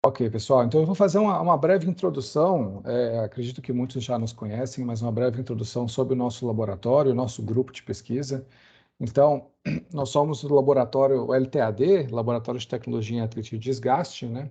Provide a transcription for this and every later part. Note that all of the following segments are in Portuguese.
Ok, pessoal, então eu vou fazer uma breve introdução, acredito que muitos já nos conhecem, mas uma breve introdução sobre o nosso laboratório, o nosso grupo de pesquisa. Então, nós somos o laboratório o LTAD, Laboratório de Tecnologia em Atrito e Desgaste, né?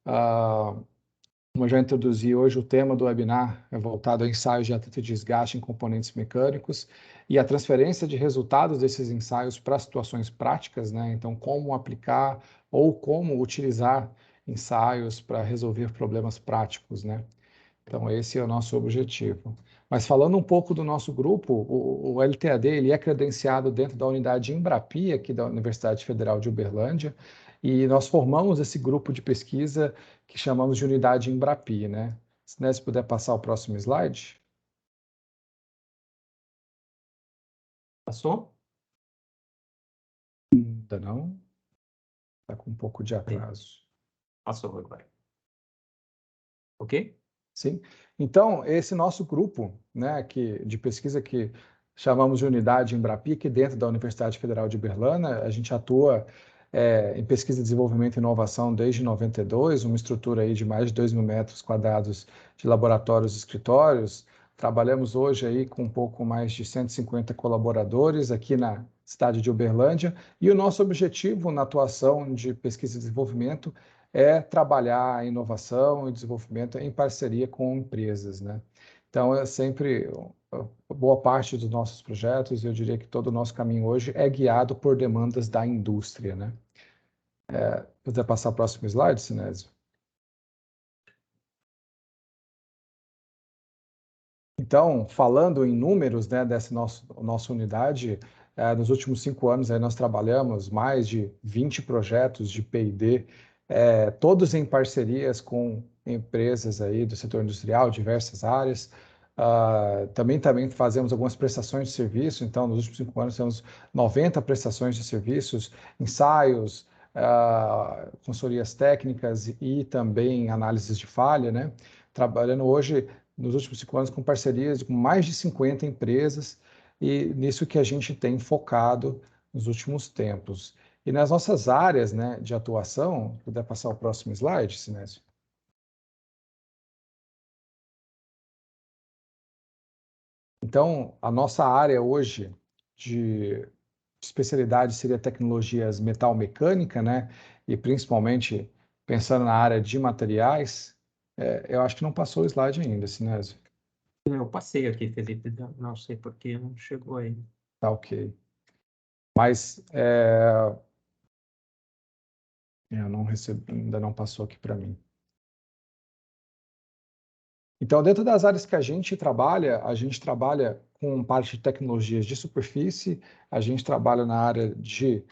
Como eu já introduzi hoje, o tema do webinar é voltado a ensaios de atrito e desgaste em componentes mecânicos e a transferência de resultados desses ensaios para situações práticas, né? Então, como aplicar ou como utilizar ensaios para resolver problemas práticos, né? Então, esse é o nosso objetivo. Mas falando um pouco do nosso grupo, o LTAD ele é credenciado dentro da unidade Embrapi, aqui da Universidade Federal de Uberlândia, e nós formamos esse grupo de pesquisa que chamamos de unidade Embrapi, né? Se puder passar o próximo slide. Passou? Ainda não. Está com um pouco de atraso. Passou agora. Ok? Sim. Então, esse nosso grupo, né, de pesquisa que chamamos de unidade Embrapi, que dentro da Universidade Federal de Uberlândia, a gente atua em pesquisa, desenvolvimento e inovação desde 92, uma estrutura aí de mais de 2.000 metros quadrados de laboratórios e escritórios. Trabalhamos hoje aí com um pouco mais de 150 colaboradores aqui na cidade de Uberlândia, e o nosso objetivo na atuação de pesquisa e desenvolvimento é trabalhar a inovação e desenvolvimento em parceria com empresas, né? Então, é sempre boa parte dos nossos projetos, eu diria que todo o nosso caminho hoje é guiado por demandas da indústria, né? Puder passar o próximo slide, Sinésio? Então, falando em números, né, dessa nossa unidade, nos últimos 5 anos aí nós trabalhamos mais de 20 projetos de P&D, todos em parcerias com empresas aí do setor industrial, diversas áreas. Também fazemos algumas prestações de serviço, então nos últimos 5 anos temos 90 prestações de serviços, ensaios, consultorias técnicas e também análises de falha, né? Trabalhando hoje nos últimos 5 anos com parcerias com mais de 50 empresas, e nisso que a gente tem focado nos últimos tempos. E nas nossas áreas, né, de atuação, se puder passar o próximo slide, Sinésio. Então, a nossa área hoje de especialidade seria tecnologias metal-mecânica, né, e principalmente pensando na área de materiais. Eu acho que não passou o slide ainda, Sinésio. Eu passei aqui, Felipe. Não sei por que não chegou aí. Tá ok. Mas eu não recebi, ainda não passou aqui para mim. Então, dentro das áreas que a gente trabalha com parte de tecnologias de superfície, a gente trabalha na área de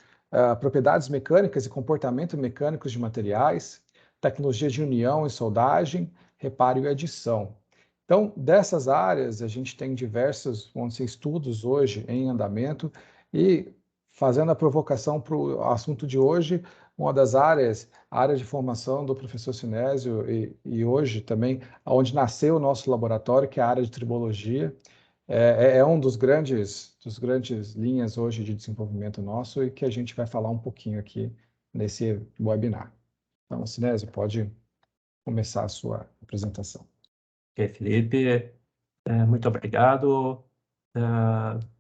propriedades mecânicas e comportamento mecânicos de materiais, tecnologia de união e soldagem, reparo e adição. Então, dessas áreas, a gente tem diversos, vamos dizer, estudos hoje em andamento, e fazendo a provocação para o assunto de hoje, uma das áreas, a área de formação do professor Sinésio, e hoje também, onde nasceu o nosso laboratório, que é a área de tribologia, é um dos grandes linhas hoje de desenvolvimento nosso, e que a gente vai falar um pouquinho aqui nesse webinar. Então, Sinésio, pode começar a sua apresentação. Ok, Felipe. Muito obrigado.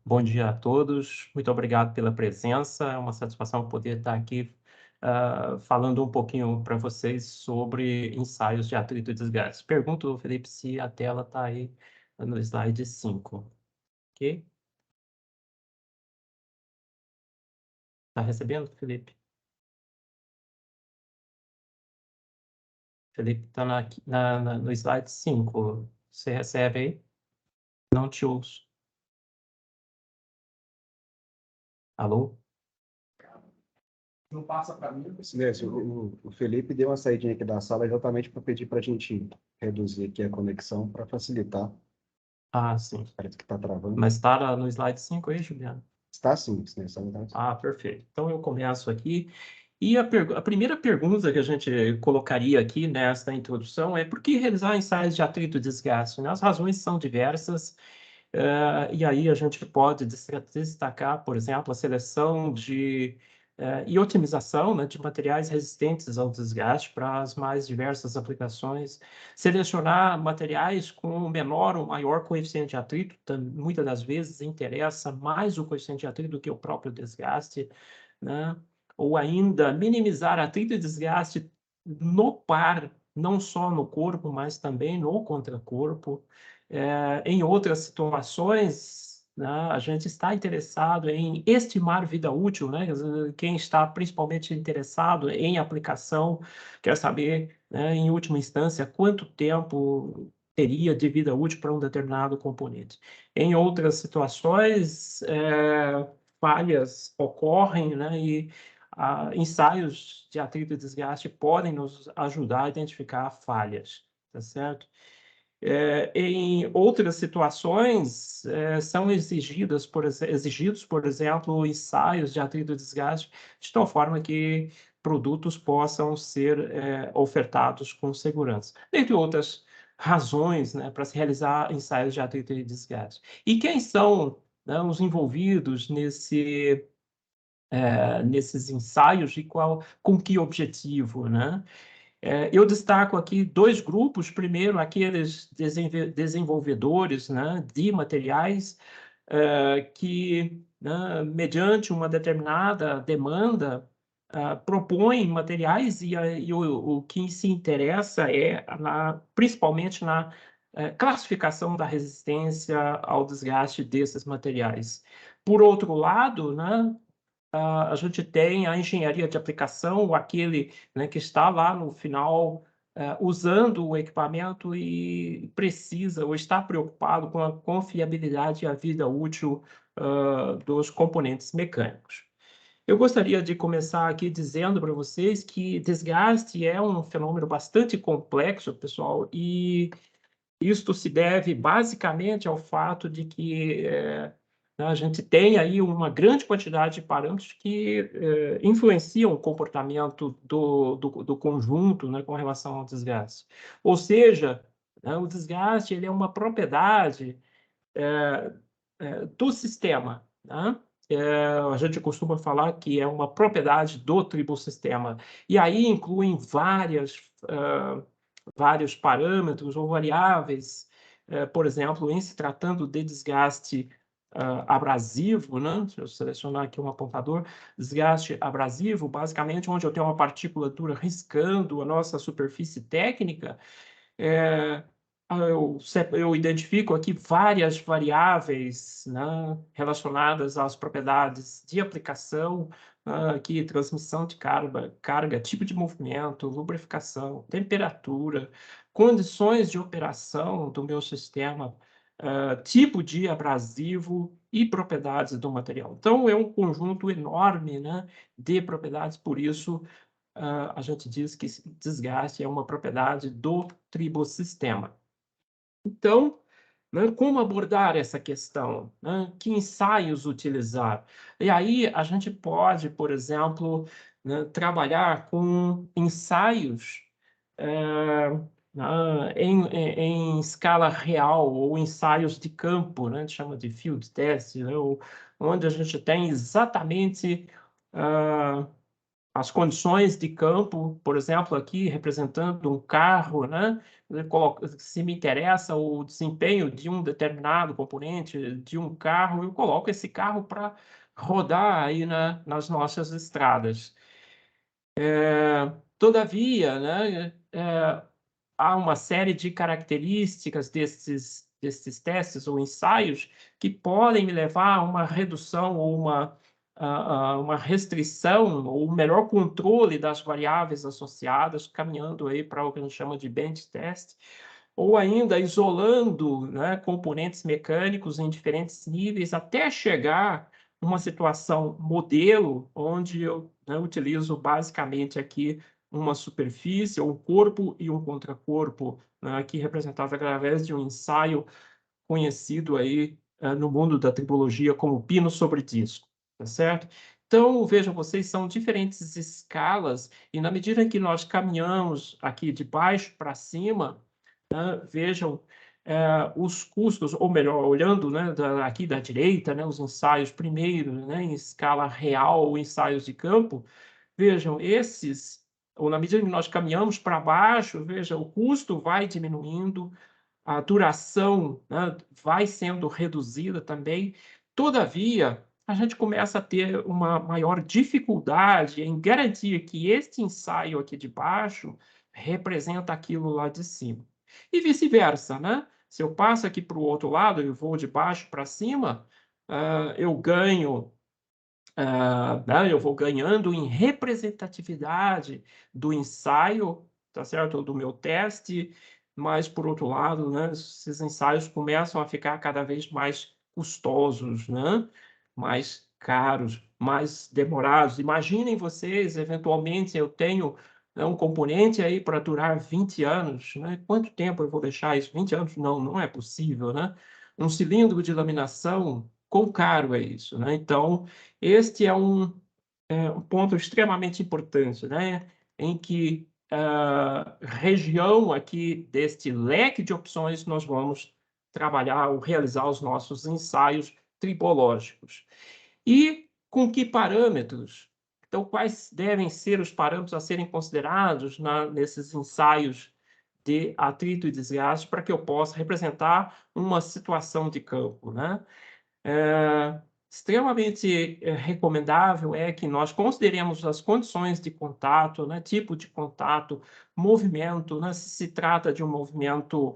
Bom dia a todos. Muito obrigado pela presença. É uma satisfação poder estar aqui falando um pouquinho para vocês sobre ensaios de atrito e desgaste. Pergunto, Felipe, se a tela está aí no slide 5. Ok? Está recebendo, Felipe? Felipe está no slide 5. Você recebe aí? Não te ouço. Alô? Não passa para mim. O Felipe deu uma saidinha aqui da sala exatamente para pedir para a gente reduzir aqui a conexão para facilitar. Ah, sim. Parece que está travando. Mas está no slide 5 aí, Juliano? Está sim, né? Ah, perfeito. Então eu começo aqui. E a primeira pergunta que a gente colocaria aqui nesta introdução é: por que realizar ensaios de atrito e desgaste? As razões são diversas, e aí a gente pode destacar, por exemplo, a seleção de e otimização, né, de materiais resistentes ao desgaste para as mais diversas aplicações, selecionar materiais com menor ou maior coeficiente de atrito, muitas das vezes interessa mais o coeficiente de atrito do que o próprio desgaste, né? Ou ainda minimizar atrito e desgaste no par, não só no corpo, mas também no contracorpo. Em outras situações, né, a gente está interessado em estimar vida útil, né? Quem está principalmente interessado em aplicação quer saber, né, em última instância, quanto tempo teria de vida útil para um determinado componente. Em outras situações, falhas ocorrem, né, e ensaios de atrito e desgaste podem nos ajudar a identificar falhas, tá certo? Em outras situações, são exigidos, por exemplo, ensaios de atrito e desgaste, de tal forma que produtos possam ser ofertados com segurança. Dentre outras razões, né, para se realizar ensaios de atrito e desgaste. E quem são, né, os envolvidos nesses ensaios e com que objetivo, né? Eu destaco aqui dois grupos. Primeiro, aqueles desenvolvedores, né, de materiais que, né, mediante uma determinada demanda, propõem materiais e o que se interessa é, principalmente, na classificação da resistência ao desgaste desses materiais. Por outro lado, né, a gente tem a engenharia de aplicação, aquele, né, que está lá no final usando o equipamento e precisa ou está preocupado com a confiabilidade e a vida útil dos componentes mecânicos. Eu gostaria de começar aqui dizendo para vocês que desgaste é um fenômeno bastante complexo, pessoal, e isto se deve basicamente ao fato de que a gente tem aí uma grande quantidade de parâmetros que influenciam o comportamento do conjunto, né, com relação ao desgaste. Ou seja, né, o desgaste ele é uma propriedade do sistema, né? A gente costuma falar que é uma propriedade do tribossistema. E aí incluem vários parâmetros ou variáveis, por exemplo, em se tratando de desgaste abrasivo, né? Deixa eu selecionar aqui um apontador. Desgaste abrasivo, basicamente, onde eu tenho uma partícula dura riscando a nossa superfície técnica, eu identifico aqui várias variáveis, né, relacionadas às propriedades de aplicação, aqui transmissão de carga, tipo de movimento, lubrificação, temperatura, condições de operação do meu sistema, tipo de abrasivo e propriedades do material. Então, é um conjunto enorme, né, de propriedades, por isso a gente diz que desgaste é uma propriedade do tribossistema. Então, né, como abordar essa questão? Né? Que ensaios utilizar? E aí a gente pode, por exemplo, né, trabalhar com ensaios em escala real, ou ensaios de campo, né? A gente chama de field test, né? Onde a gente tem exatamente as condições de campo, por exemplo, aqui representando um carro, né? Se me interessa o desempenho de um determinado componente de um carro, eu coloco esse carro para rodar aí nas nossas estradas. Todavia, né, há uma série de características desses testes ou ensaios que podem me levar a uma redução ou uma restrição ou um melhor controle das variáveis associadas, caminhando aí para o que a gente chama de bench test, ou ainda isolando, né, componentes mecânicos em diferentes níveis até chegar uma situação modelo, onde eu, né, utilizo basicamente aqui uma superfície, um corpo e um contracorpo, né, aqui representado através de um ensaio conhecido aí no mundo da tribologia como pino sobre disco, tá certo? Então, vejam vocês, são diferentes escalas, e na medida que nós caminhamos aqui de baixo para cima, né, vejam os custos, ou melhor, olhando, né, aqui da direita, né, os ensaios primeiro, né, em escala real, ensaios de campo, vejam, esses, ou na medida que nós caminhamos para baixo, veja, o custo vai diminuindo, a duração, né, vai sendo reduzida também. Todavia, a gente começa a ter uma maior dificuldade em garantir que este ensaio aqui de baixo representa aquilo lá de cima. E vice-versa, né? Se eu passo aqui para o outro lado e vou de baixo para cima, eu ganho, né, eu vou ganhando em representatividade do ensaio, tá certo? Do meu teste, mas, por outro lado, né, esses ensaios começam a ficar cada vez mais custosos, né? Mais caros, mais demorados. Imaginem vocês, eventualmente, eu tenho, né, um componente aí para durar 20 anos, né? Quanto tempo eu vou deixar isso? 20 anos? Não, não é possível, né? Um cilindro de laminação, quão caro é isso, né? Então, este é um ponto extremamente importante, né? Em que região aqui deste leque de opções nós vamos trabalhar ou realizar os nossos ensaios tribológicos. E com que parâmetros? Então, quais devem ser os parâmetros a serem considerados nesses ensaios de atrito e desgaste para que eu possa representar uma situação de campo, né? Extremamente recomendável é que nós consideremos as condições de contato, né, tipo de contato, movimento, né, se trata de um movimento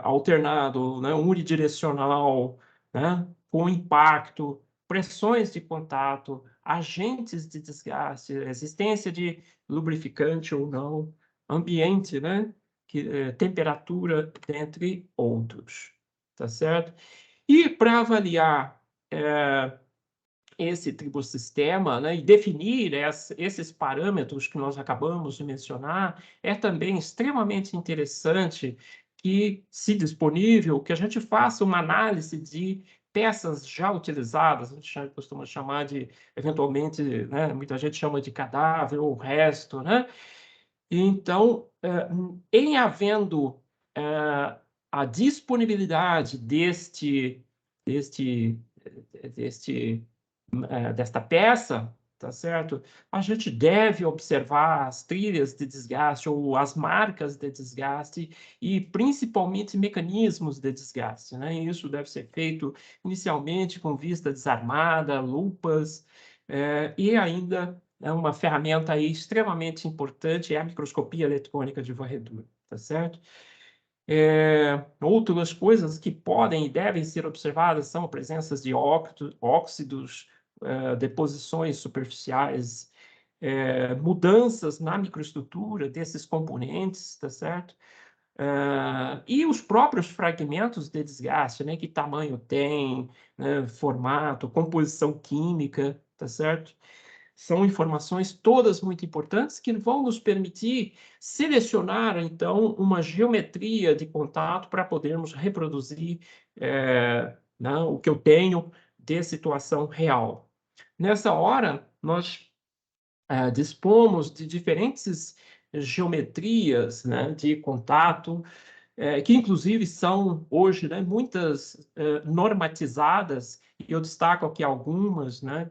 alternado, né, unidirecional, né, com impacto, pressões de contato, agentes de desgaste, existência de lubrificante ou não, ambiente, né, temperatura, entre outros, tá certo? E para avaliar esse tribossistema, né, e definir esses parâmetros que nós acabamos de mencionar, é também extremamente interessante que, se disponível, que a gente faça uma análise de peças já utilizadas, a gente costuma chamar de, eventualmente, né, muita gente chama de cadáver ou resto, né? Então, em havendo a disponibilidade desta peça, tá certo? A gente deve observar as trilhas de desgaste ou as marcas de desgaste e principalmente mecanismos de desgaste, né? E isso deve ser feito inicialmente com vista desarmada, lupas, e ainda uma ferramenta aí extremamente importante é a microscopia eletrônica de varredura, tá certo? Outras coisas que podem e devem ser observadas são a presença de óxidos, deposições superficiais, mudanças na microestrutura desses componentes, tá certo? E os próprios fragmentos de desgaste, né? Que tamanho tem, né? Formato, composição química, tá certo? São informações todas muito importantes que vão nos permitir selecionar, então, uma geometria de contato para podermos reproduzir né, o que eu tenho de situação real. Nessa hora, nós dispomos de diferentes geometrias, né, de contato, que inclusive são hoje, né, muitas normatizadas, e eu destaco aqui algumas, né,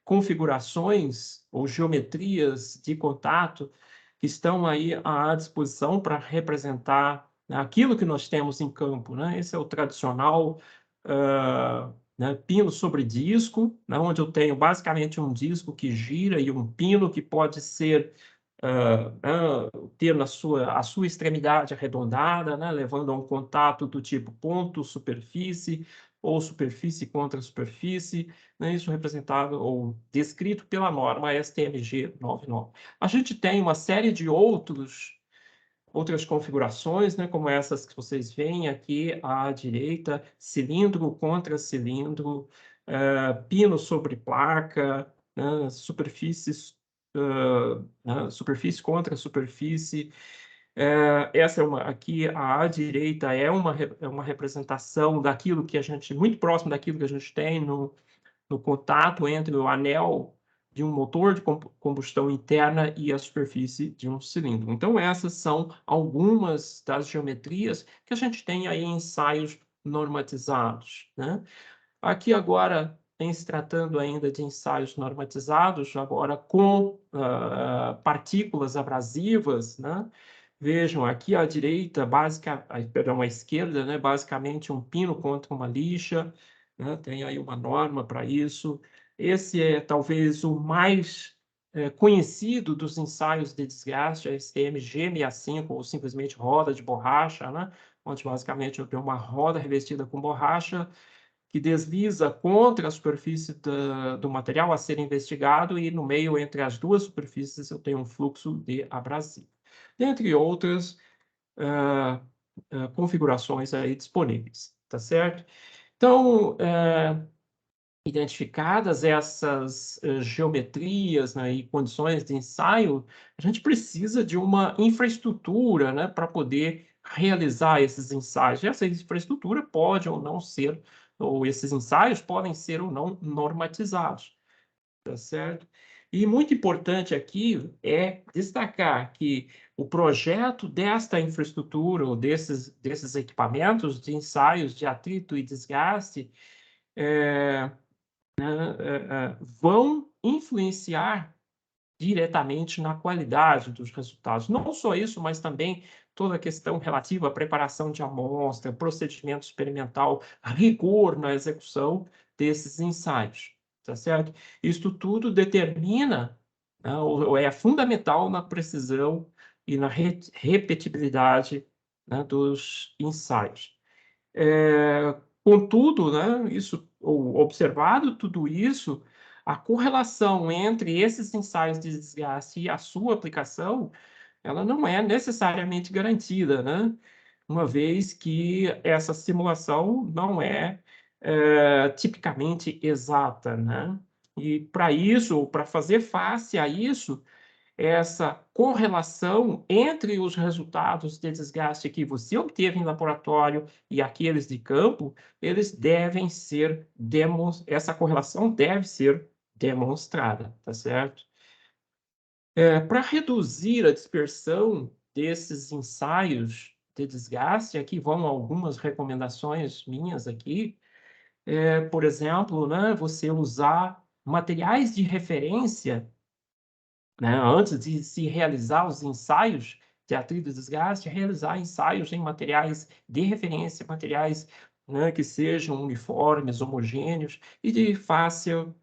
configurações ou geometrias de contato que estão aí à disposição para representar, né, aquilo que nós temos em campo, né? Esse é o tradicional né, pino sobre disco, né, onde eu tenho basicamente um disco que gira e um pino que pode ser ter a sua extremidade arredondada, né, levando a um contato do tipo ponto-superfície ou superfície contra superfície, né, isso representado ou descrito pela norma STMG 99. A gente tem uma série de outras configurações, né, como essas que vocês veem aqui à direita, cilindro contra cilindro, pino sobre placa, né, superfície contra superfície. Essa aqui à direita é uma representação daquilo que a gente, muito próximo daquilo que a gente tem no contato entre o anel de um motor de combustão interna e a superfície de um cilindro. Então, essas são algumas das geometrias que a gente tem aí em ensaios normatizados, né? Aqui agora, em se tratando ainda de ensaios normatizados, agora com partículas abrasivas, né? Vejam, aqui à direita, à esquerda, né? Basicamente um pino contra uma lixa, né? Tem aí uma norma para isso. Esse é talvez o mais conhecido dos ensaios de desgaste, a STM G65, ou simplesmente roda de borracha, né? Onde basicamente eu tenho uma roda revestida com borracha que desliza contra a superfície do material a ser investigado e no meio entre as duas superfícies eu tenho um fluxo de abrasivo. Dentre outras configurações aí disponíveis, tá certo? Então, identificadas essas geometrias, né, e condições de ensaio, a gente precisa de uma infraestrutura, né, para poder realizar esses ensaios. E essa infraestrutura pode ou não ser, ou esses ensaios podem ser ou não normatizados, tá certo? E muito importante aqui é destacar que o projeto desta infraestrutura, ou desses equipamentos de ensaios de atrito e desgaste, vão influenciar diretamente na qualidade dos resultados. Não só isso, mas também toda a questão relativa à preparação de amostra, procedimento experimental, rigor na execução desses ensaios, tá certo? Isto tudo determina, né, ou é fundamental na precisão e na repetibilidade, né, dos ensaios. Contudo, né, observado tudo isso, a correlação entre esses ensaios de desgaste e a sua aplicação, ela não é necessariamente garantida, né? Uma vez que essa simulação não é tipicamente exata, né? E para isso, para fazer face a isso, essa correlação entre os resultados de desgaste que você obteve em laboratório e aqueles de campo, eles devem ser essa correlação deve ser demonstrada, tá certo? Para reduzir a dispersão desses ensaios de desgaste, aqui vão algumas recomendações minhas aqui. Por exemplo, né, você usar materiais de referência, né, antes de se realizar os ensaios de atrito e desgaste, realizar ensaios em materiais de referência, materiais, né, que sejam uniformes, homogêneos e de fácil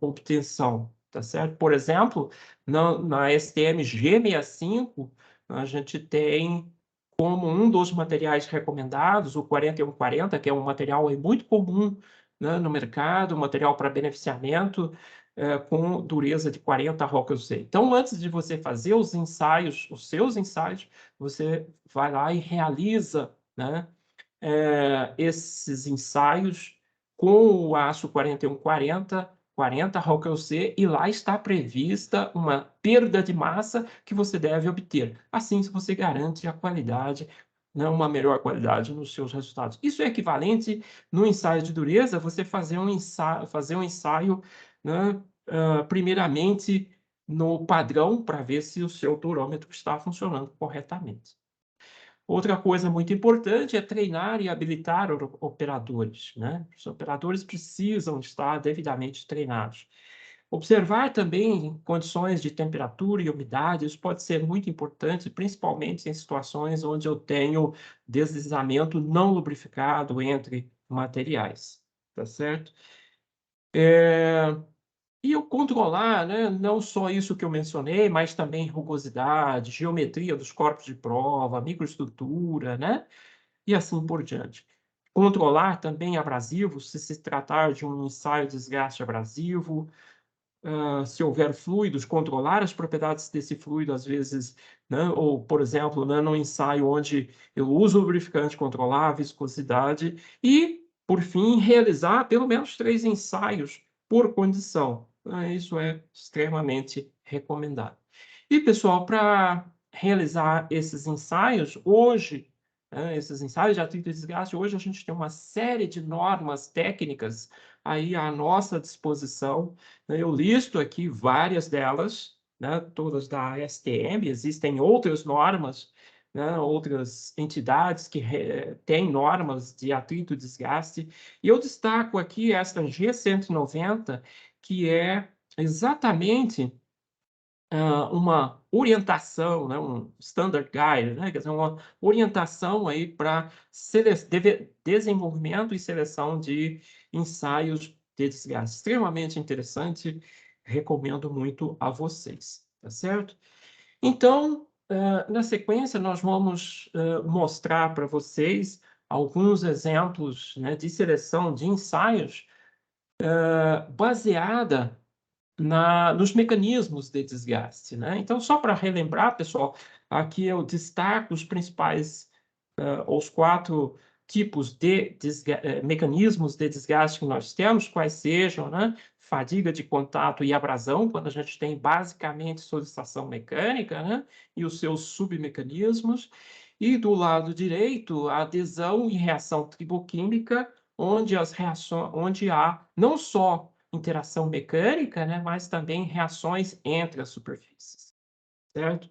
obtenção, tá certo? Por exemplo, na STM G65, a gente tem como um dos materiais recomendados o 4140, que é um material aí muito comum, né, no mercado, um material para beneficiamento, com dureza de 40 ROC-UC. Então, antes de você fazer os seus ensaios, você vai lá e realiza, né, esses ensaios com o aço 4140, 40 ROC-UC, e lá está prevista uma perda de massa que você deve obter. Assim, você garante a qualidade, né, uma melhor qualidade nos seus resultados. Isso é equivalente, no ensaio de dureza, você fazer um ensaio, né, primeiramente no padrão, para ver se o seu durômetro está funcionando corretamente. Outra coisa muito importante é treinar e habilitar operadores, né? Os operadores precisam estar devidamente treinados. Observar também condições de temperatura e umidade, isso pode ser muito importante, principalmente em situações onde eu tenho deslizamento não lubrificado entre materiais, tá certo? E eu controlar, né, não só isso que eu mencionei, mas também rugosidade, geometria dos corpos de prova, microestrutura, né, e assim por diante. Controlar também abrasivos, se tratar de um ensaio de desgaste abrasivo, se houver fluidos, controlar as propriedades desse fluido, às vezes, né, ou, por exemplo, né, num ensaio onde eu uso lubrificante, controlar a viscosidade e, por fim, realizar pelo menos 3 ensaios por condição. Isso é extremamente recomendado. E, pessoal, para realizar esses ensaios, hoje, esses ensaios de atrito e desgaste, hoje a gente tem uma série de normas técnicas, aí à nossa disposição, né? Eu listo aqui várias delas, né? Todas da STM, existem outras normas, né? Outras entidades que têm normas de atrito e desgaste, e eu destaco aqui esta G190, que é exatamente uma orientação, né, um standard guide, né, quer dizer, uma orientação aí para desenvolvimento e seleção de ensaios de desgaste. Extremamente interessante, recomendo muito a vocês, tá certo? Então, na sequência, nós vamos mostrar para vocês alguns exemplos, né, de seleção de ensaios baseada nos mecanismos de desgaste, né? Então, só para relembrar, pessoal, aqui eu destaco os principais, os 4 tipos de mecanismos de desgaste que nós temos, quais sejam, né? Fadiga de contato e abrasão, quando a gente tem basicamente solicitação mecânica, né? E os seus submecanismos. E do lado direito, a adesão e reação triboquímica, onde há não só interação mecânica, né, mas também reações entre as superfícies, certo?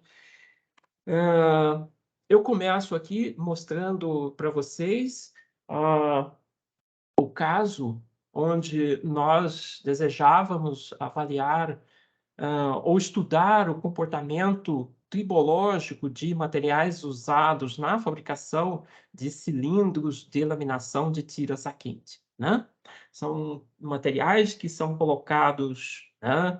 Eu começo aqui mostrando para vocês o caso onde nós desejávamos avaliar ou estudar o comportamento tribológico de materiais usados na fabricação de cilindros de laminação de tiras a quente, né? São materiais que são colocados, né,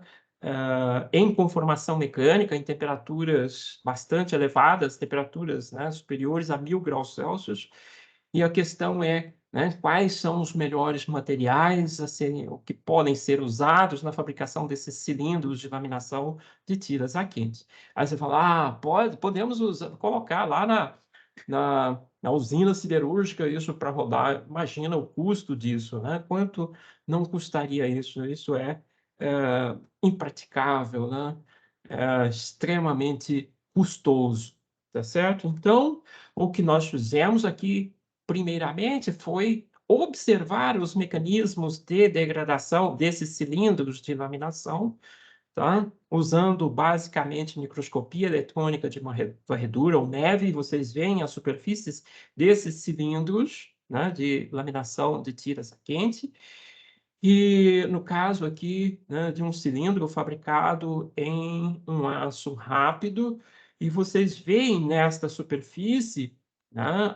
em conformação mecânica em temperaturas bastante elevadas, temperaturas, né, superiores a 1000 graus Celsius, e a questão é, né, quais são os melhores materiais que podem ser usados na fabricação desses cilindros de laminação de tiras a quente. Aí você fala, podemos colocar lá na usina siderúrgica isso para rodar. Imagina o custo disso, né? Quanto não custaria isso? Isso é impraticável, né? Extremamente custoso, tá certo? Então, o que nós fizemos aqui primeiramente, foi observar os mecanismos de degradação desses cilindros de laminação, tá? Usando basicamente microscopia eletrônica de varredura ou neve, vocês veem as superfícies desses cilindros, né, de laminação de tiras a quente. E no caso aqui, né, de um cilindro fabricado em um aço rápido, e vocês veem nesta superfície, né,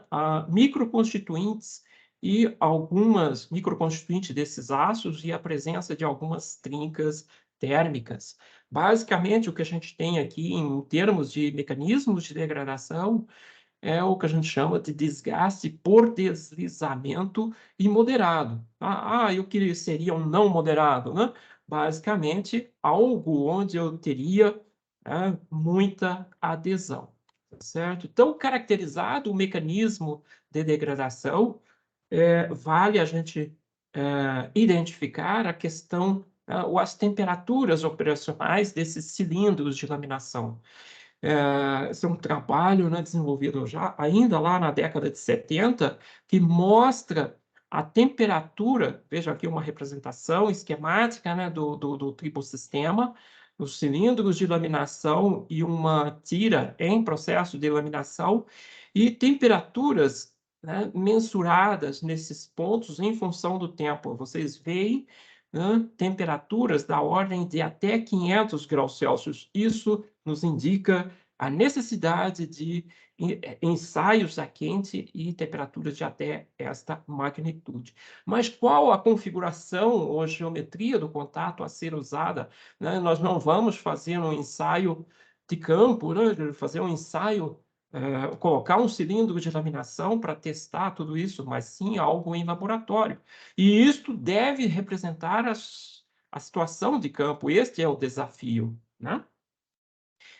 microconstituintes e algumas microconstituintes desses aços e a presença de algumas trincas térmicas. Basicamente, o que a gente tem aqui em termos de mecanismos de degradação é o que a gente chama de desgaste por deslizamento imoderado. E o que seria um não moderado, né? Basicamente, algo onde eu teria muita adesão, certo? Então, caracterizado o mecanismo de degradação, vale a gente identificar a questão, ou as temperaturas operacionais desses cilindros de laminação. Esse é um trabalho, né, desenvolvido ainda lá na década de 70, que mostra a temperatura, veja aqui uma representação esquemática, né, do tribossistema, os cilindros de laminação e uma tira em processo de laminação, e temperaturas, né, mensuradas nesses pontos em função do tempo. Vocês veem, né, temperaturas da ordem de até 500 graus Celsius. Isso nos indica a necessidade de ensaios a quente e temperaturas de até esta magnitude. Mas qual a configuração ou geometria do contato a ser usada, né? Nós não vamos fazer um ensaio de campo, né? Fazer um ensaio, colocar um cilindro de laminação para testar tudo isso, mas sim algo em laboratório. E isto deve representar a situação de campo. Este é o desafio, né?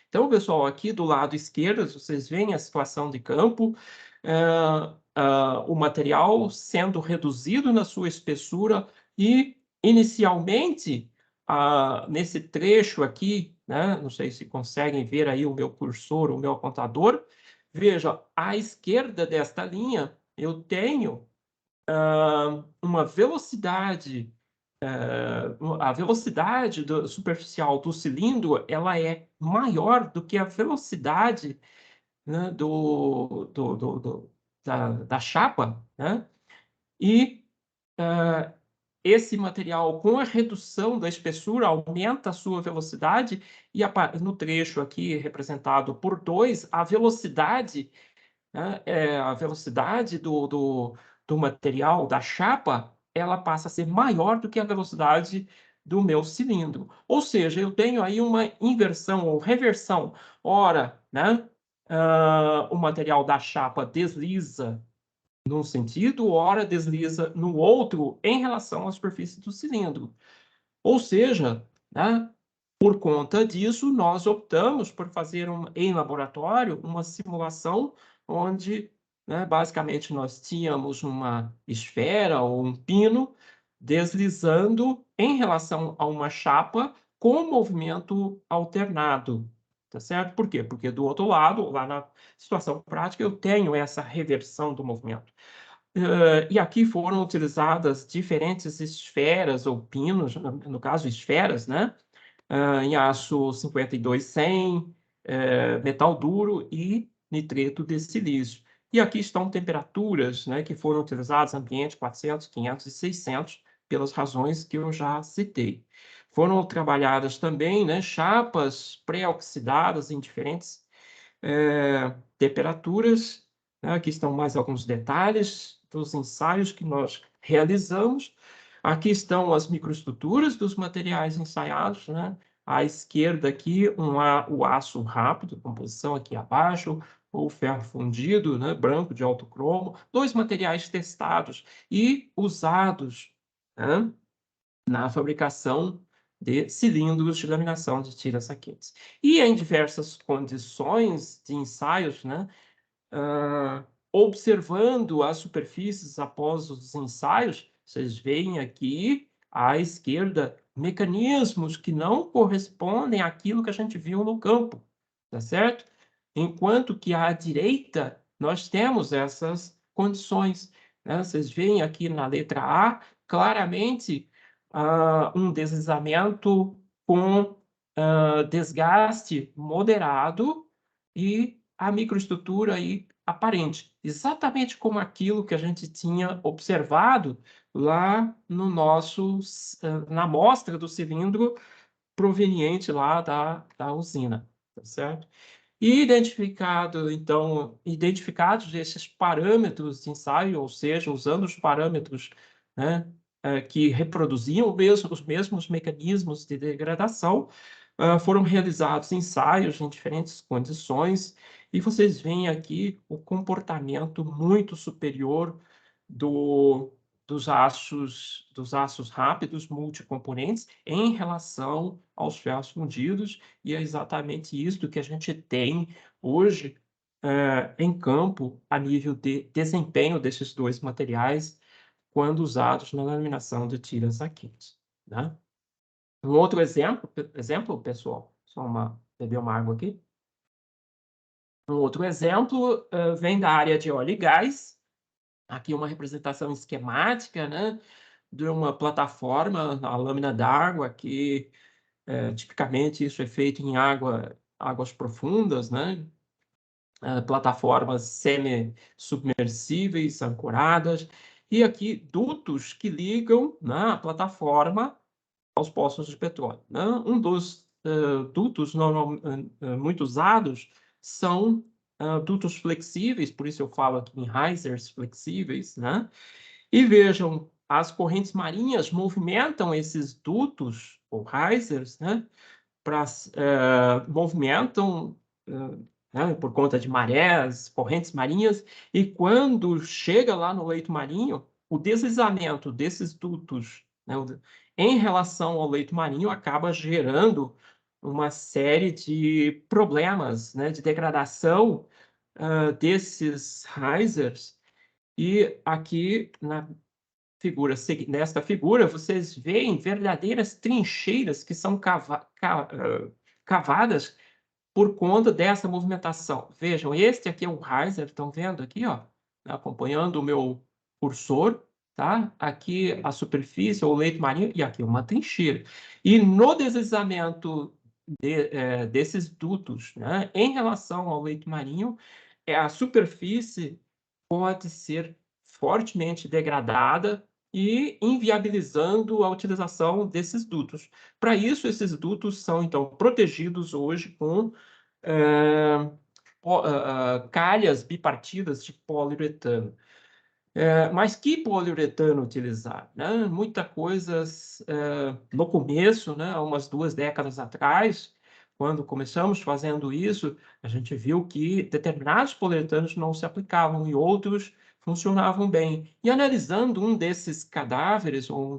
Então, pessoal, aqui do lado esquerdo, vocês veem a situação de campo, o material sendo reduzido na sua espessura e, inicialmente, nesse trecho aqui, né, não sei se conseguem ver aí o meu cursor, o meu apontador, veja, à esquerda desta linha, eu tenho uma velocidade a velocidade superficial do cilindro ela é maior do que a velocidade, né, da chapa, né? E esse material, com a redução da espessura, aumenta a sua velocidade, e no trecho aqui representado por 2, a velocidade, né, a velocidade do material, da chapa, ela passa a ser maior do que a velocidade do meu cilindro. Ou seja, eu tenho aí uma inversão ou reversão. Ora, né, o material da chapa desliza num sentido, ora desliza no outro em relação à superfície do cilindro. Ou seja, né, por conta disso, nós optamos por fazer em laboratório uma simulação onde, né, basicamente, nós tínhamos uma esfera ou um pino deslizando em relação a uma chapa com movimento alternado. Tá certo? Por quê? Porque do outro lado, lá na situação prática, eu tenho essa reversão do movimento. E aqui foram utilizadas diferentes esferas ou pinos, no caso esferas, né? Em aço 52-100, metal duro e nitreto de silício. E aqui estão temperaturas, né, que foram utilizadas, ambiente 400, 500 e 600, pelas razões que eu já citei. Foram trabalhadas também, né, chapas pré-oxidadas em diferentes temperaturas, né? Aqui estão mais alguns detalhes dos ensaios que nós realizamos. Aqui estão as microestruturas dos materiais ensaiados, né? À esquerda aqui, o aço rápido, composição aqui abaixo, ou ferro fundido, né? Branco de alto cromo, 2 materiais testados e usados, né, na fabricação de cilindros de laminação de tiras saquetes. E em diversas condições de ensaios, né, observando as superfícies após os ensaios, vocês veem aqui à esquerda mecanismos que não correspondem àquilo que a gente viu no campo, tá certo? Enquanto que à direita nós temos essas condições, né? Vocês veem aqui na letra A claramente um deslizamento com desgaste moderado e a microestrutura aí aparente, exatamente como aquilo que a gente tinha observado lá no na amostra do cilindro proveniente lá da usina, tá certo? E identificados esses parâmetros de ensaio, ou seja, usando os parâmetros, né, que reproduziam os mesmos mecanismos de degradação, foram realizados ensaios em diferentes condições, e vocês veem aqui o comportamento muito superior dos aços rápidos multicomponentes em relação aos ferros fundidos, e é exatamente isso que a gente tem hoje em campo a nível de desempenho desses 2 materiais quando usados na laminação de tiras saquetes, né? Um outro exemplo, pessoal, beber uma água aqui. Um outro exemplo vem da área de óleo e gás. Aqui uma representação esquemática, né, de uma plataforma, a lâmina d'água, que tipicamente isso é feito em águas profundas, né? Plataformas semi-submersíveis, ancoradas, e aqui dutos que ligam, né, a plataforma aos poços de petróleo, né? Um dos dutos muito usados são dutos flexíveis, por isso eu falo aqui em risers flexíveis, né? E vejam, as correntes marinhas movimentam esses dutos ou risers, né? Movimentam né, por conta de marés, correntes marinhas, e quando chega lá no leito marinho, o deslizamento desses dutos, né, em relação ao leito marinho acaba gerando uma série de problemas, né, de degradação desses risers. E aqui nesta figura vocês veem verdadeiras trincheiras que são cavadas por conta dessa movimentação. Vejam, este aqui é o riser, estão vendo aqui, ó, acompanhando o meu cursor, tá? Aqui a superfície, ou leito marinho, e aqui uma trincheira. E no deslizamento desses dutos, né, em relação ao leito marinho, a superfície pode ser fortemente degradada e inviabilizando a utilização desses dutos. Para isso, esses dutos são, então, protegidos hoje com calhas bipartidas de poliuretano. Mas que poliuretano utilizar, né? Muita coisas no começo, né, há umas 2 décadas atrás, quando começamos fazendo isso, a gente viu que determinados poliuretanos não se aplicavam e outros funcionavam bem. E analisando um desses cadáveres, ou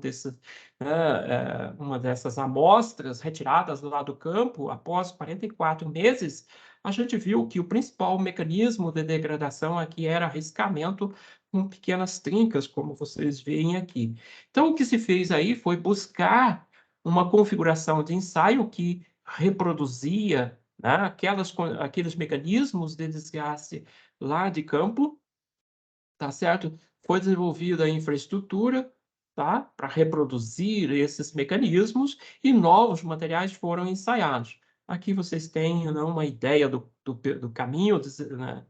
uma dessas amostras retiradas lá do campo, após 44 meses, a gente viu que o principal mecanismo de degradação aqui era riscamento com pequenas trincas, como vocês veem aqui. Então, o que se fez aí foi buscar uma configuração de ensaio que reproduzia, né, aqueles mecanismos de desgaste lá de campo, tá certo? Foi desenvolvida a infraestrutura, tá, para reproduzir esses mecanismos e novos materiais foram ensaiados. Aqui vocês têm, né, uma ideia do caminho, né,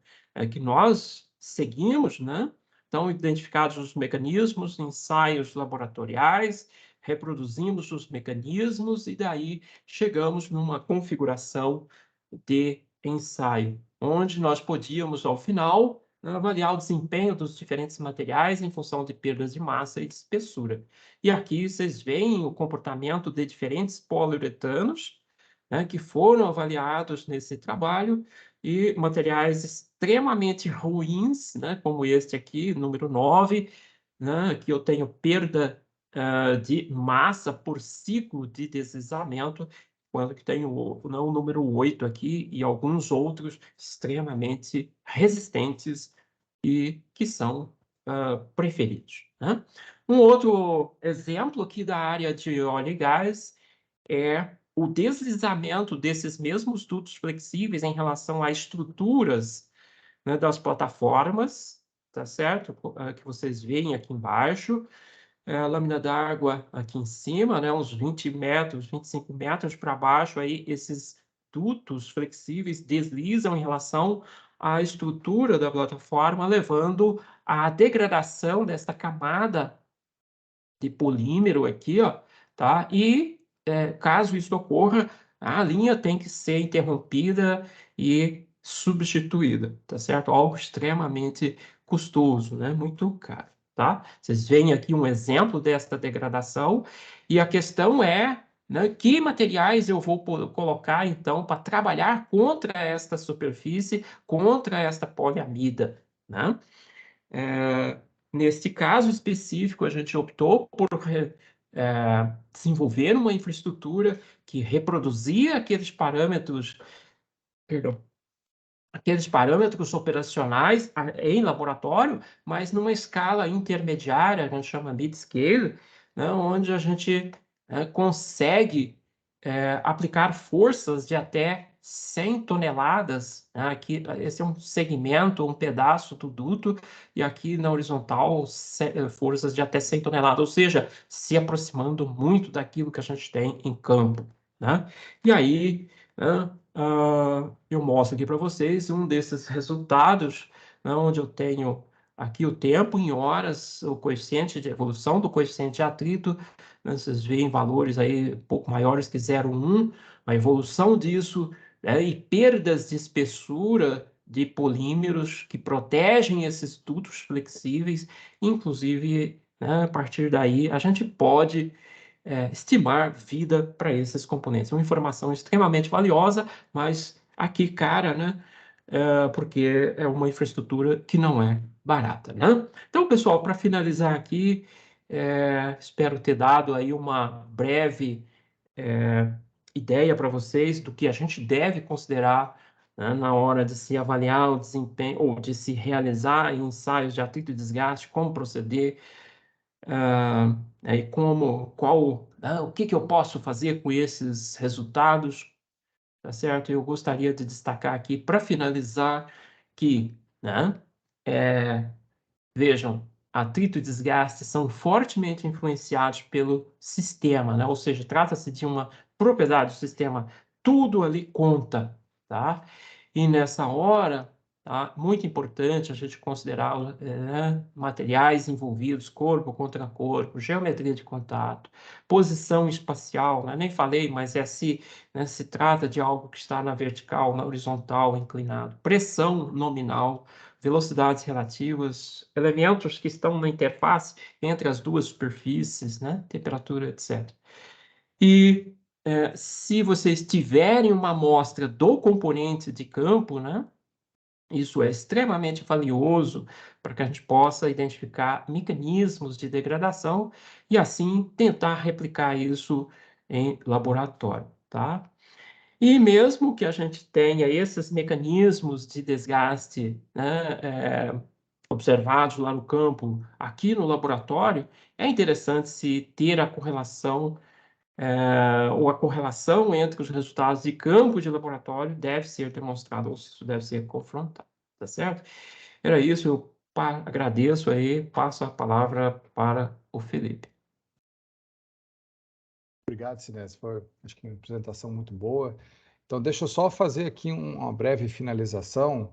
que nós seguimos, né? Então, identificados os mecanismos, ensaios laboratoriais, reproduzimos os mecanismos e daí chegamos numa configuração de ensaio, onde nós podíamos, ao final, avaliar o desempenho dos diferentes materiais em função de perdas de massa e de espessura. E aqui vocês veem o comportamento de diferentes poliuretanos, né, que foram avaliados nesse trabalho, e materiais extremamente ruins, né, como este aqui, número 9, né, que eu tenho perda de massa por ciclo de deslizamento, quando que tem o número 8 aqui e alguns outros extremamente resistentes e que são preferidos, né? Um outro exemplo aqui da área de óleo e gás é o deslizamento desses mesmos dutos flexíveis em relação a estruturas, né, das plataformas, tá certo? Que vocês veem aqui embaixo. A lâmina d'água aqui em cima, né, uns 20 metros, 25 metros para baixo, aí esses dutos flexíveis deslizam em relação à estrutura da plataforma, levando à degradação dessa camada de polímero aqui, ó, tá? E caso isso ocorra, a linha tem que ser interrompida e substituída, tá certo? Algo extremamente custoso, né? Muito caro, tá? Vocês veem aqui um exemplo desta degradação e a questão é, né, que materiais eu vou colocar, então, para trabalhar contra esta superfície, contra esta poliamida, né? Neste caso específico, a gente optou por desenvolver uma infraestrutura que reproduzia aqueles parâmetros operacionais em laboratório, mas numa escala intermediária, a gente chama mid-scale, né, onde a gente consegue aplicar forças de até 100 toneladas. Né? Aqui, esse é um segmento, um pedaço do duto, e aqui na horizontal, forças de até 100 toneladas, ou seja, se aproximando muito daquilo que a gente tem em campo. Né? E aí, né, eu mostro aqui para vocês um desses resultados, né, onde eu tenho aqui o tempo em horas, o coeficiente de evolução do coeficiente de atrito, né, vocês veem valores aí um pouco maiores que 0,1, a evolução disso, né, e perdas de espessura de polímeros que protegem esses dutos flexíveis, inclusive, né, a partir daí a gente pode estimar vida para esses componentes. É uma informação extremamente valiosa, mas aqui, cara, né? Porque é uma infraestrutura que não é barata, né? Então, pessoal, para finalizar aqui, espero ter dado aí uma breve ideia para vocês do que a gente deve considerar, né, na hora de se avaliar o desempenho ou de se realizar ensaios de atrito e desgaste, como proceder, e o que eu posso fazer com esses resultados, tá certo? Eu gostaria de destacar aqui, para finalizar, que, né, vejam, atrito e desgaste são fortemente influenciados pelo sistema, né? Ou seja, trata-se de uma propriedade do sistema, tudo ali conta, tá? E nessa hora, tá? Muito importante a gente considerar materiais envolvidos, corpo contra corpo, geometria de contato, posição espacial, né? Nem falei, mas se trata de algo que está na vertical, na horizontal, inclinado, pressão nominal, velocidades relativas, elementos que estão na interface entre as duas superfícies, né? Temperatura, etc. E se vocês tiverem uma amostra do componente de campo, né? Isso é extremamente valioso para que a gente possa identificar mecanismos de degradação e, assim, tentar replicar isso em laboratório, tá? E mesmo que a gente tenha esses mecanismos de desgaste, né, observados lá no campo, aqui no laboratório, é interessante se ter a correlação, ou a correlação entre os resultados de campo de laboratório deve ser demonstrada, ou isso deve ser confrontado, tá certo? Era isso, eu agradeço aí, passo a palavra para o Felipe. Obrigado, Sinés. Foi, acho que uma apresentação muito boa. Então, deixa eu só fazer aqui uma breve finalização.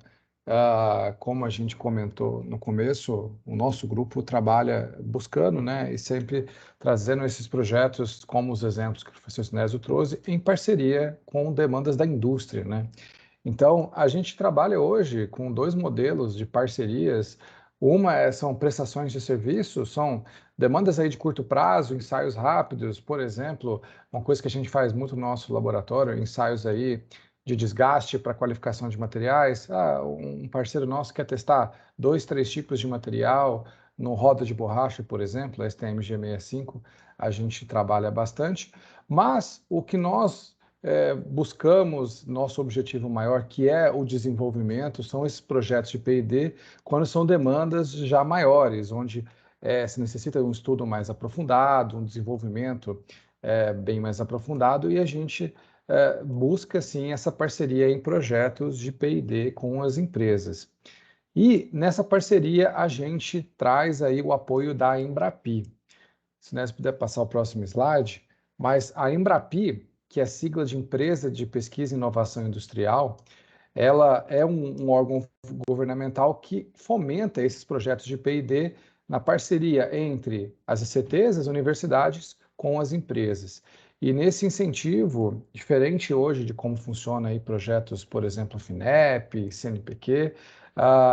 Como a gente comentou no começo, o nosso grupo trabalha buscando, né, e sempre trazendo esses projetos, como os exemplos que o professor Sinésio trouxe, em parceria com demandas da indústria, né? Então, a gente trabalha hoje com dois modelos de parcerias. São prestações de serviço, são demandas aí de curto prazo, ensaios rápidos, por exemplo, uma coisa que a gente faz muito no nosso laboratório, ensaios aí de desgaste para qualificação de materiais. Um parceiro nosso quer testar 2, 3 tipos de material no roda de borracha, por exemplo, STM G65, a gente trabalha bastante, mas o que nós buscamos, nosso objetivo maior, que é o desenvolvimento, são esses projetos de P&D, quando são demandas já maiores, onde se necessita de um estudo mais aprofundado, um desenvolvimento bem mais aprofundado, e a gente busca, sim, essa parceria em projetos de P&D com as empresas. E nessa parceria a gente traz aí o apoio da Embrapi. Se nós puder passar o próximo slide, mas a Embrapi, que é sigla de Empresa de Pesquisa e Inovação Industrial, ela é um órgão governamental que fomenta esses projetos de P&D na parceria entre as ECTs, as universidades, com as empresas. E nesse incentivo, diferente hoje de como funciona aí projetos, por exemplo, FINEP, CNPq,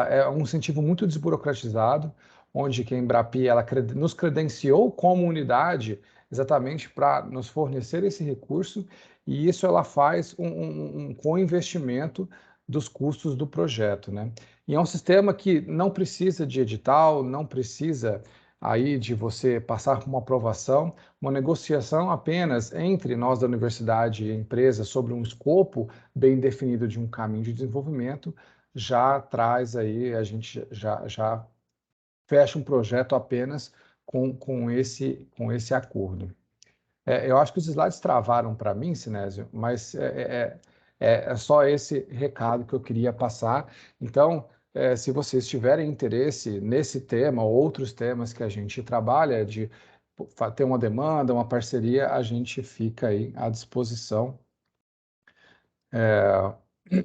é um incentivo muito desburocratizado, onde que a Embrapi ela nos credenciou como unidade exatamente para nos fornecer esse recurso, e isso ela faz um co-investimento dos custos do projeto, né? E é um sistema que não precisa de edital, não precisa aí de você passar por uma aprovação, uma negociação apenas entre nós da universidade e a empresa sobre um escopo bem definido de um caminho de desenvolvimento, já traz aí, a gente já fecha um projeto apenas com esse acordo. Eu acho que os slides travaram para mim, Sinésio, mas é só esse recado que eu queria passar. Então, se vocês tiverem interesse nesse tema ou outros temas que a gente trabalha, de ter uma demanda, uma parceria, a gente fica aí à disposição.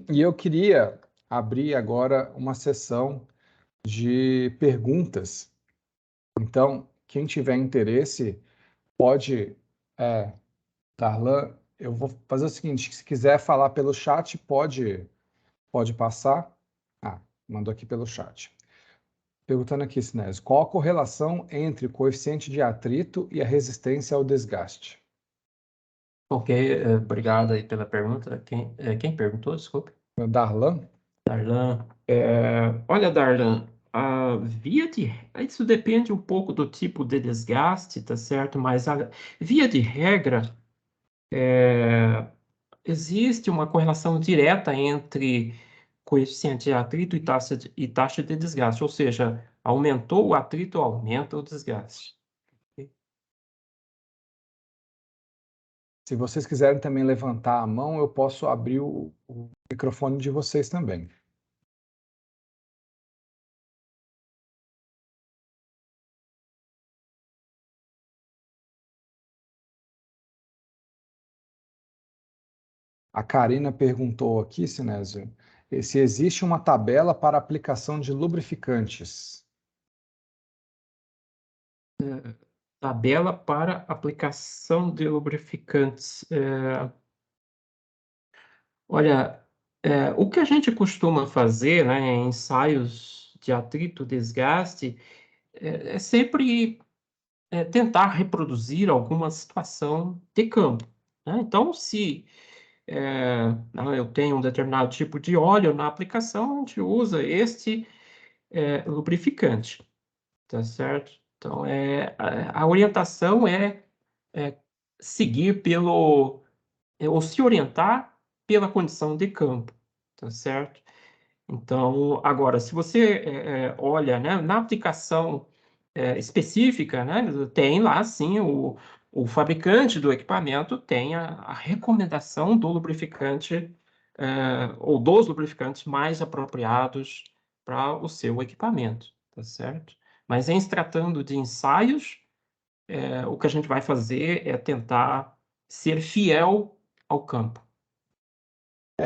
E eu queria abrir agora uma sessão de perguntas. Então, quem tiver interesse, pode... Darlan, eu vou fazer o seguinte, se quiser falar pelo chat, pode passar. Mandou aqui pelo chat. Perguntando aqui, Sinésio, qual a correlação entre o coeficiente de atrito e a resistência ao desgaste? Ok, obrigado aí pela pergunta. Quem perguntou, desculpe? Darlan? Darlan. Olha, Darlan, isso depende um pouco do tipo de desgaste, tá certo? Mas via de regra, existe uma correlação direta entre coeficiente de atrito e taxa de desgaste, ou seja, aumentou o atrito, aumenta o desgaste. Se vocês quiserem também levantar a mão, eu posso abrir o microfone de vocês também. A Karina perguntou aqui, Sinésio, se existe uma tabela para aplicação de lubrificantes. Tabela para aplicação de lubrificantes. Olha, o que a gente costuma fazer, né, em ensaios de atrito, desgaste, é sempre tentar reproduzir alguma situação de campo, né? Então, se eu tenho um determinado tipo de óleo na aplicação, a gente usa este lubrificante, tá certo? Então, a orientação é seguir ou se orientar pela condição de campo, tá certo? Então, agora, se você olha, né, na aplicação específica, né, tem lá, sim, o fabricante do equipamento tem a recomendação do lubrificante ou dos lubrificantes mais apropriados para o seu equipamento, tá certo? Mas em se tratando de ensaios, o que a gente vai fazer é tentar ser fiel ao campo.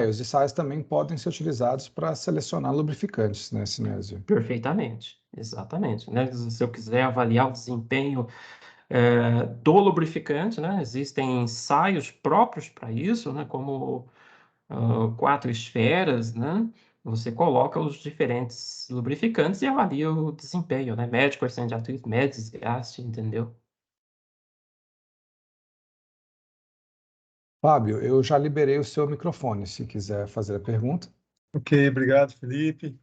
Os ensaios também podem ser utilizados para selecionar lubrificantes, né, Sinésio? Perfeitamente, exatamente, né? Se eu quiser avaliar o desempenho do lubrificante, né? Existem ensaios próprios para isso, né? Como 4 esferas, né? Você coloca os diferentes lubrificantes e avalia o desempenho, né? Médio, coeficiente de atrito, médio, desgaste, entendeu? Fábio, eu já liberei o seu microfone, se quiser fazer a pergunta. Ok, obrigado, Felipe.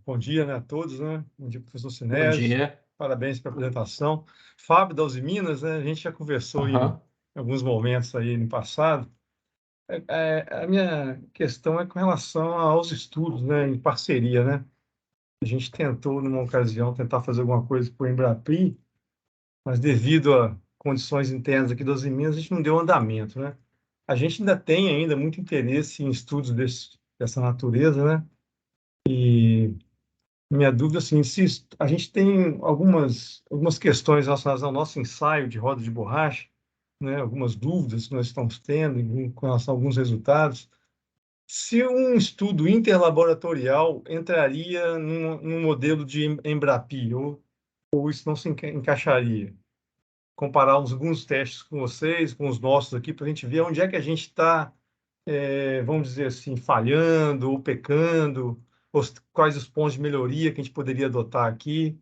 Bom dia, né, a todos, né? Bom dia, professor Bom Sinésio. dia. Parabéns pela apresentação. Fábio da Uzi Minas, né? A gente já conversou Aham. em alguns momentos aí no passado. A minha questão é com relação aos estudos, né, em parceria, né? A gente tentou, numa ocasião, tentar fazer alguma coisa com o Embrapri, mas devido a condições internas aqui da Uzi Minas, a gente não deu andamento, né? A gente ainda tem muito interesse em estudos dessa natureza, né? E minha dúvida, assim, se a gente tem algumas questões relacionadas ao nosso ensaio de roda de borracha, né, algumas dúvidas que nós estamos tendo com relação a alguns resultados. Se um estudo interlaboratorial entraria num modelo de Embrapi, ou isso não se encaixaria? Comparar alguns testes com vocês, com os nossos aqui, para a gente ver onde é que a gente está, vamos dizer assim, falhando ou pecando, quais os pontos de melhoria que a gente poderia adotar aqui.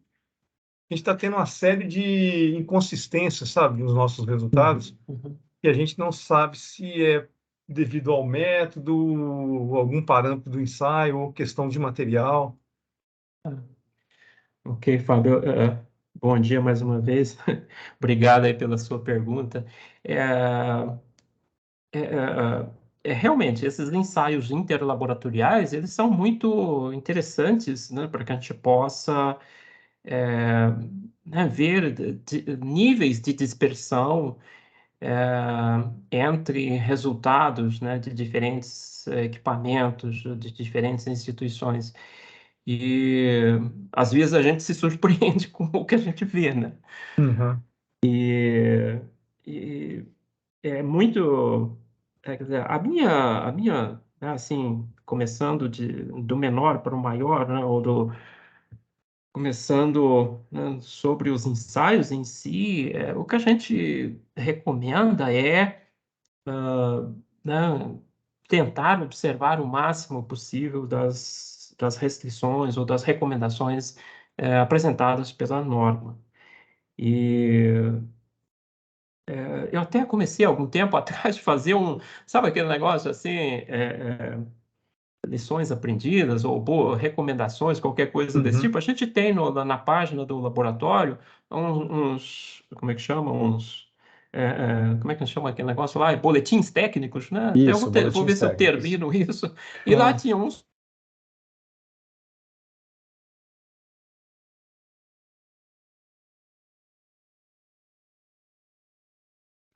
A gente está tendo uma série de inconsistências, sabe, nos nossos resultados, Uhum. e a gente não sabe se é devido ao método, algum parâmetro do ensaio, ou questão de material. Ok, Fábio, bom dia mais uma vez. Obrigado aí pela sua pergunta. É, é, realmente, esses ensaios interlaboratoriais, eles são muito interessantes, né, para que a gente possa né, ver níveis de dispersão entre resultados, né, de diferentes equipamentos, de diferentes instituições. E às vezes a gente se surpreende com o que a gente vê, né? Uhum. E é muito, quer dizer, a minha, né, assim, começando do menor para o maior, né, começando, né, sobre os ensaios em si, o que a gente recomenda né, tentar observar o máximo possível das restrições ou das recomendações apresentadas pela norma. E eu até comecei algum tempo atrás de fazer sabe aquele negócio assim, lições aprendidas ou recomendações, qualquer coisa desse Uhum. tipo. A gente tem na página do laboratório como é que chama? Como é que chama aquele negócio lá? Boletins técnicos, né? Até eu Isso, vou boletins ver se eu técnicos. termino isso. E lá tinha uma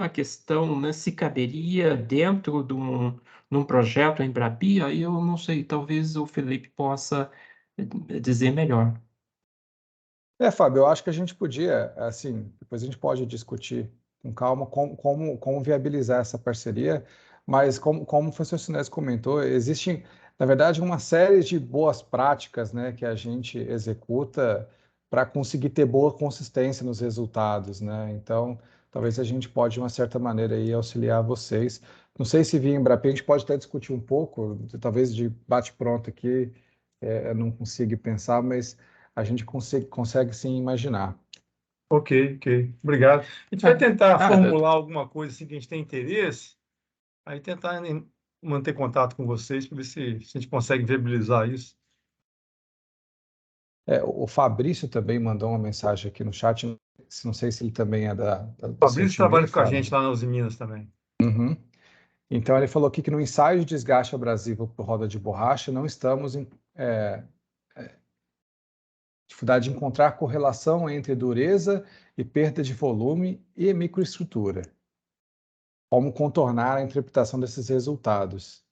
questão, né, se caberia dentro num projeto Embrapi, aí eu não sei, talvez o Felipe possa dizer melhor. Fábio, eu acho que a gente podia, assim, depois a gente pode discutir com calma como viabilizar essa parceria, mas como o professor Sinésio comentou, existe, na verdade, uma série de boas práticas, né, que a gente executa para conseguir ter boa consistência nos resultados, né? Então, talvez a gente pode, de uma certa maneira, aí, auxiliar vocês. Não sei se via Embrapa, a gente pode até discutir um pouco, talvez de bate-pronto aqui, eu não consigo pensar, mas a gente consegue sim imaginar. Ok, ok. Obrigado. A gente vai Ah, tentar ah, formular alguma coisa assim que a gente tem interesse, aí tentar manter contato com vocês para ver se a gente consegue viabilizar isso. O Fabrício também mandou uma mensagem aqui no chat, não sei se ele também é O do seu Fabrício time aí, trabalha com a gente Fábio. lá na Uzi Minas também. Uhum. Então, ele falou aqui que no ensaio de desgaste abrasivo por roda de borracha, não estamos em dificuldade de encontrar correlação entre dureza e perda de volume e microestrutura. Como contornar a interpretação desses resultados?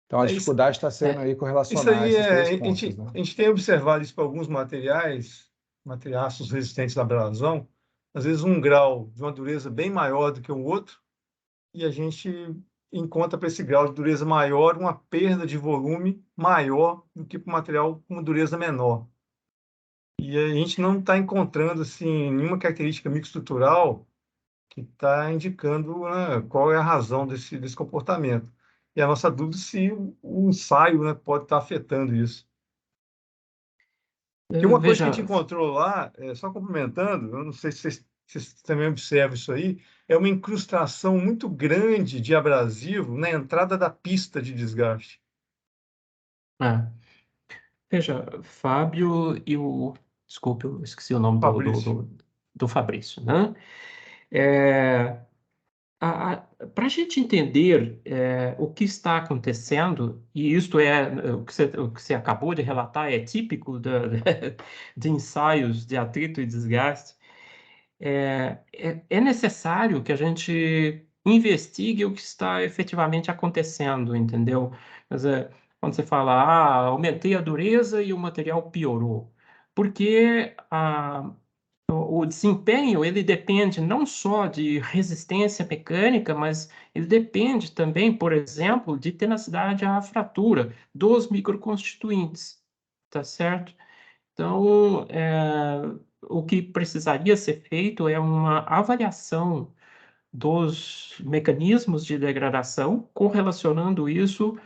Então, a Isso, dificuldade está sendo aí isso correlacionar aí esses dois a pontos, gente, né? a gente tem observado isso para alguns materiais, materiais resistentes à abrasão, às vezes um grau de uma dureza bem maior do que o outro, e a gente encontra para esse grau de dureza maior uma perda de volume maior do que para o material com dureza menor. E a gente não está encontrando assim, nenhuma característica microestrutural que está indicando, né, qual é a razão desse comportamento. E a nossa dúvida é se o ensaio, né, pode estar afetando isso. Porque uma coisa que a gente Veja, encontrou lá, só complementando, eu não sei se vocês também observam isso aí, é uma incrustação muito grande de abrasivo na entrada da pista de desgaste. ah, veja, Fábio e o... Desculpe, eu esqueci o nome Fabrício. do Fabrício, né? É, para a gente entender o que está acontecendo, e isto o que você acabou de relatar é típico de ensaios de atrito e desgaste, é necessário que a gente investigue o que está efetivamente acontecendo, entendeu? Mas, quando você fala, aumentei a dureza e o material piorou, porque o desempenho ele depende não só de resistência mecânica, mas ele depende também, por exemplo, de tenacidade à fratura dos microconstituintes, tá certo? Então, o que precisaria ser feito é uma avaliação dos mecanismos de degradação, correlacionando isso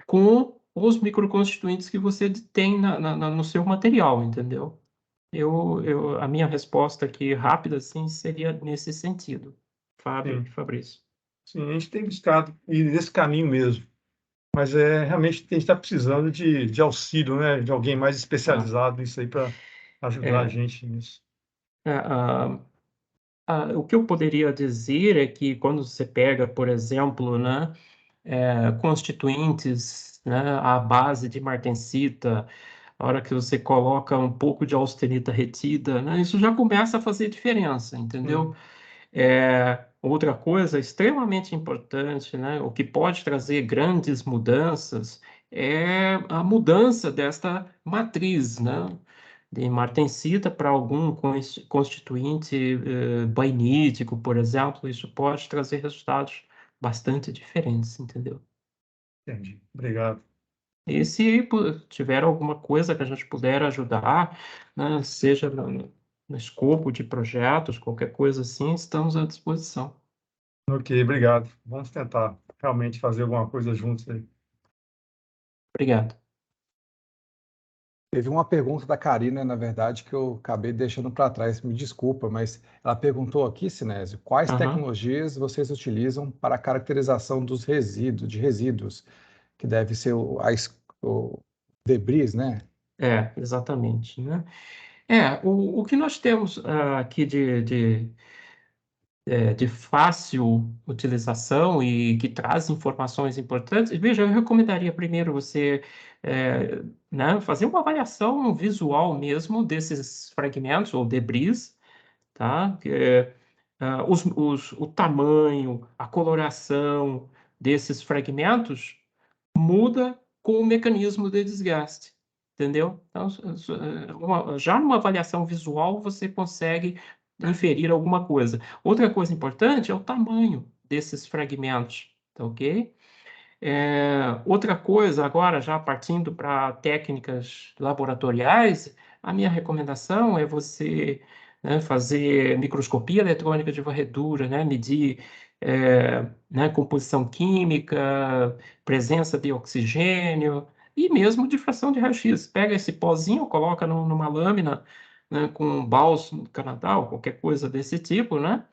com os microconstituintes que você tem no seu material, entendeu? A minha resposta aqui rápida, assim, seria nesse sentido, Fábio e Sim, Fabrício. sim, a gente tem buscado ir nesse caminho mesmo. Mas realmente a gente está precisando de auxílio, né? De alguém mais Ah, especializado nisso aí para ajudar a é, gente nisso. ah, o que eu poderia dizer é que quando você pega, por exemplo, né, constituintes, né, à base de martensita, a hora que você coloca um pouco de austenita retida, né, isso já começa a fazer diferença, entendeu? Sim, Outra coisa extremamente importante, né, o que pode trazer grandes mudanças é a mudança desta matriz, né, de martensita para algum constituinte bainítico, por exemplo, isso pode trazer resultados bastante diferentes, entendeu? entendi. Obrigado. E se tiver alguma coisa que a gente puder ajudar, né, seja no escopo de projetos, qualquer coisa assim, estamos à disposição. Ok, obrigado. Vamos tentar realmente fazer alguma coisa juntos aí. Obrigado. Teve uma pergunta da Karina, na verdade, que eu acabei deixando para trás, me desculpa, mas ela perguntou aqui, Sinésio, quais Aham. tecnologias vocês utilizam para a caracterização dos resíduos, que deve ser o debris, né? Exatamente, né? O que nós temos aqui de fácil utilização e que traz informações importantes, veja, eu recomendaria primeiro você né, fazer uma avaliação visual mesmo desses fragmentos ou debris, tá? O tamanho, a coloração desses fragmentos muda com o mecanismo de desgaste, entendeu? Então, já numa avaliação visual, você consegue inferir alguma coisa. Outra coisa importante é o tamanho desses fragmentos, tá ok? Outra coisa, agora já partindo para técnicas laboratoriais, a minha recomendação é você, né, fazer microscopia eletrônica de varredura, né, medir né, composição química, presença de oxigênio e mesmo difração de raio-x. Pega esse pozinho, coloca numa lâmina, né, com bálsamo Canadá, qualquer coisa desse tipo, né?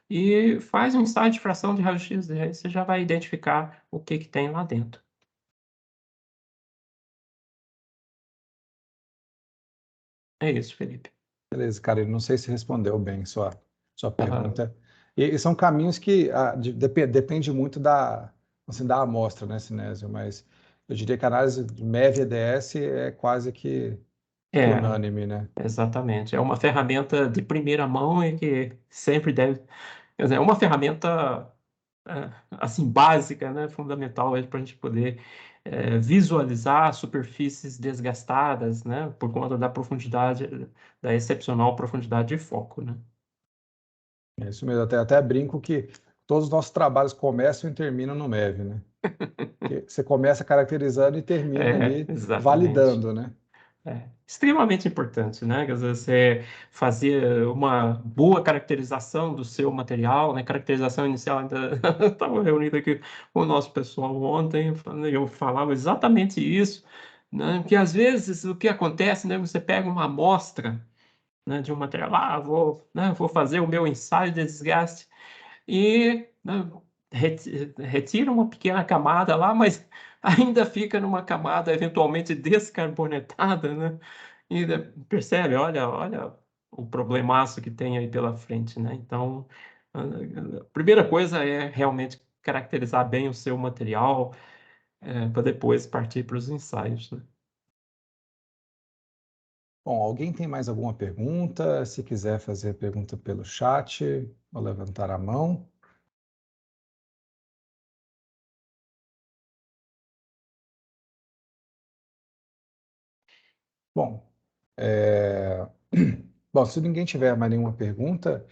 E faz um ensaio de fração de raio-x, e aí você já vai identificar o que tem lá dentro. É isso, Felipe. Beleza, cara, eu não sei se respondeu bem sua Aham. pergunta. E são caminhos que depende muito assim, da amostra, né, Sinésio? Mas eu diria que a análise de MEV e EDS é quase que É, unânime, né? exatamente. É uma ferramenta de primeira mão e que sempre deve. Quer dizer, é uma ferramenta assim básica, né, fundamental para a gente poder visualizar superfícies desgastadas, né, por conta da profundidade, da excepcional profundidade de foco, né? É isso mesmo. Até brinco que todos os nossos trabalhos começam e terminam no MEV, né? Que você começa caracterizando e termina ali Exatamente. validando, né? Extremamente importante, né? Quer dizer, você fazer uma boa caracterização do seu material, né? Caracterização inicial, ainda estava reunido aqui com o nosso pessoal ontem, eu falava exatamente isso, né? Que às vezes o que acontece, né? Você pega uma amostra, né, de um material, vou fazer o meu ensaio de desgaste e, né, retira uma pequena camada lá, mas ainda fica numa camada eventualmente descarbonetada, né? E percebe, olha o problemaço que tem aí pela frente, né? Então, a primeira coisa é realmente caracterizar bem o seu material, para depois partir para os ensaios, né? Bom, alguém tem mais alguma pergunta? Se quiser fazer pergunta pelo chat, ou levantar a mão. Bom, bom, se ninguém tiver mais nenhuma pergunta,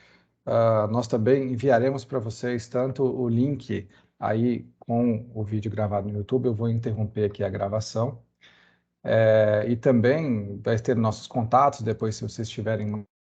nós também enviaremos para vocês tanto o link aí com o vídeo gravado no YouTube. Eu vou interromper aqui a gravação. E também vai ter nossos contatos depois, se vocês tiverem